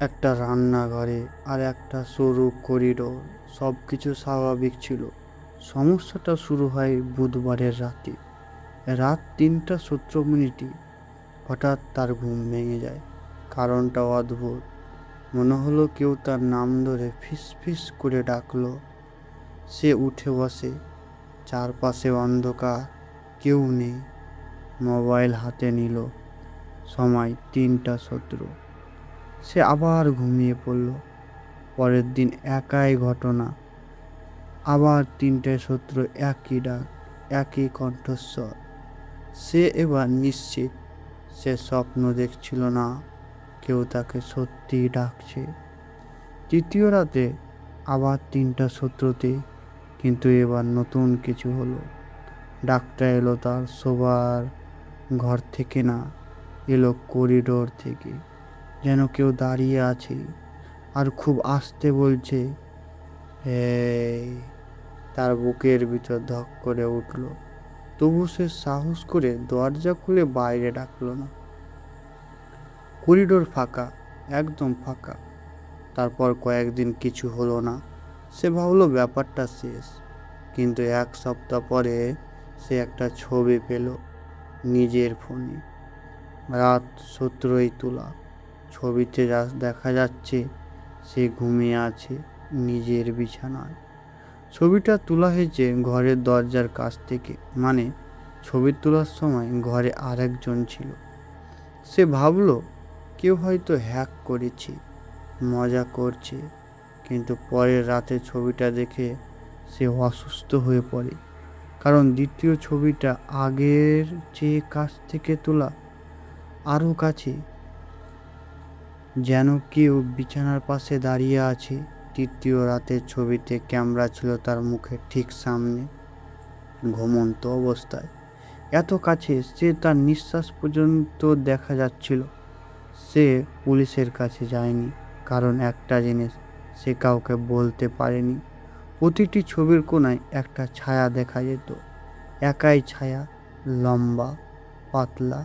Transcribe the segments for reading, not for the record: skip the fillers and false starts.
একটা রান্নাঘরে আর একটা সরু করিডোর, সব কিছু স্বাভাবিক ছিল। সমস্যাটা শুরু হয় বুধবারের রাতে, রাত 3:17। হঠাৎ তার ঘুম ভেঙে যায়। কারণটা অদ্ভুত। মনে হলো কেউ তার নাম ধরে ফিস ফিস করে ডাকলো। সে উঠে বসে। চারপাশে অন্ধকার, কেউ নেই। মোবাইল হাতে নিল। সময় 3:17। সে আবার ঘুমিয়ে পড়ল। পরের দিন একই ঘটনা, আবার 3:17, একই ডাক, একই কণ্ঠস্বর। সে এবার নিশ্চিত সে স্বপ্ন দেখছিল না, কেউ তাকে সত্যিই ডাকছে। তৃতীয় রাতে আবার 3:17, কিন্তু এবার নতুন কিছু হলো। ডাকটা এলো তার শোবার ঘর থেকে না, এলো করিডোর থেকে। যেন কেউ দাঁড়িয়ে আছে আর খুব আস্তে বলছে, এই। তার বুকের ভিতর ধক করে উঠল। তবু সে সাহস করে দরজা খুলে বাইরে ডাকলো না। করিডোর ফাঁকা, একদম ফাঁকা। তারপর কয়েকদিন কিছু হলো না। সে ভাবলো ব্যাপারটা শেষ। কিন্তু 1 সপ্তাহ পরে সে একটা ছবি পেল নিজের ফোনে। রাত 17ই তোলা। ছবিতে দেখা যাচ্ছে সে ঘুমিয়ে আছে নিজের বিছানায়। ছবিটা তোলা হয়েছে ঘরের দরজার কাছ থেকে, মানে ছবি তোলার সময় ঘরে আরেকজন ছিল। সে ভাবলো কেউ হয়তো হ্যাক করেছে, মজা করছে। কিন্তু পরের রাতে ছবিটা দেখে সে অসুস্থ হয়ে পড়ে। কারণ দ্বিতীয় ছবিটা আগের চেয়ে কাছ থেকে তোলা, আরও কাছে, যেন কেউ বিছানার পাশে দাঁড়িয়ে আছে। তৃতীয় রাতের ছবিতে ক্যামেরা ছিল তার মুখের ঠিক সামনে, ঘুমন্ত অবস্থায়, এত কাছে সে তার নিঃশ্বাস পর্যন্ত দেখা যাচ্ছিল। সে পুলিশের কাছে যায়নি, কারণ একটা জিনিস সে কাউকে বলতে পারেনি। প্রতিটি ছবির কোণায় একটা ছায়া দেখা যেত, একাই ছায়া, লম্বা, পাতলা,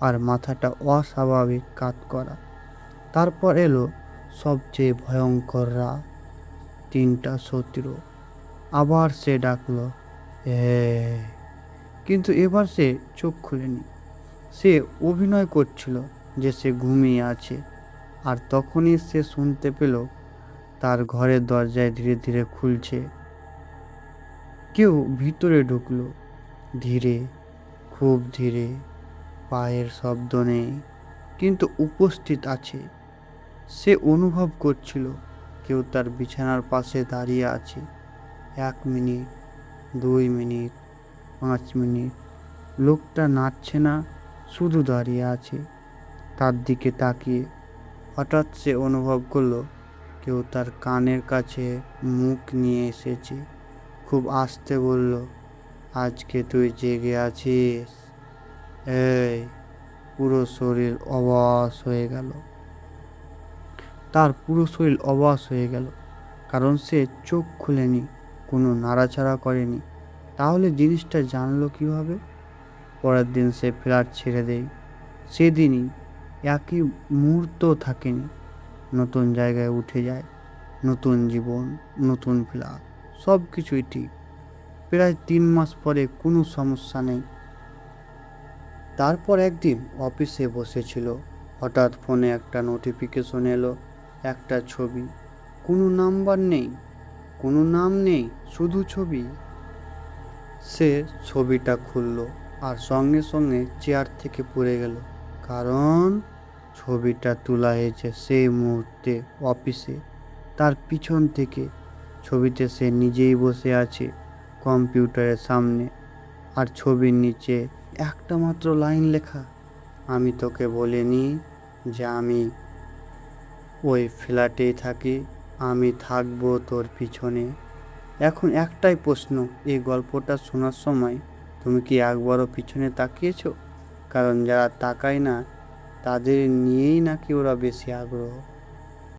আর মাথাটা অস্বাভাবিক কাত করা। তারপর এলো সবচেয়ে ভয়ঙ্কর রাত, 3:17। আবার সে ডাকলো, এ। কিন্তু এবার সে চোখ খুলেনি। সে অভিনয় করছিল যে সে ঘুমিয়ে আছে। আর তখনই সে শুনতে পেল তার ঘরের দরজায় ধীরে ধীরে খুলছে। কেউ ভিতরে ঢুকলো, ধীরে, খুব ধীরে। পায়ের শব্দ নেই, কিন্তু উপস্থিত আছে। সে অনুভব করছিল কেউ তার বিছানার পাশে দাঁড়িয়ে আছে। 1 মিনিট, 2 মিনিট, 5 মিনিট। লোকটা নাচছে না, শুধু দাঁড়িয়ে আছে তার দিকে তাকিয়ে। হঠাৎ সে অনুভব করলো কেউ তার কানের কাছে মুখ নিয়ে এসেছে। খুব আস্তে বলল, আজকে তুই জেগে আছিস? এই। পুরো শরীর অবশ হয়ে গেল। তার পুরো শরীর অবশ হয়ে গেল, কারণ সে চোখ খুলেনি, কোনো নাড়াচাড়া করেনি। তাহলে জিনিসটা জানলো কীভাবে? পরের দিন সে ফ্ল্যাট ছেড়ে দেয়। সেদিনই একই মুহূর্ত থাকেনি। নতুন জায়গায় উঠে যায়, নতুন জীবন, নতুন ফ্ল্যাট, সব কিছুই ঠিক। প্রায় 3 মাস পরে কোনো সমস্যা নেই। তারপর একদিন অফিসে বসেছিল, হঠাৎ ফোনে একটা নোটিফিকেশন এলো। একটা ছবি, কোনো নাম্বার নেই, কোনো নাম নেই, শুধু ছবি। সে ছবিটা খুলল আর সঙ্গে সঙ্গে চেয়ার থেকে পড়ে গেল। কারণ ছবিটা তোলা হয়েছে সেই মুহূর্তে অফিসে, তার পিছন থেকে। ছবিতে সে নিজেই বসে আছে কম্পিউটারের সামনে, আর ছবির নিচে একটা মাত্র লাইন লেখা, আমি তোকে বলিনি যে আমি ওই ফ্ল্যাটেই থাকি, আমি থাকবো তোর পিছনে। এখন একটাই প্রশ্ন, এই গল্পটা শোনার সময় তুমি কি একবারও পিছনে তাকিয়েছো? কারণ যারা তাকায় না তাদের নিয়েই নাকি ওরা বেশি আগ্রহ।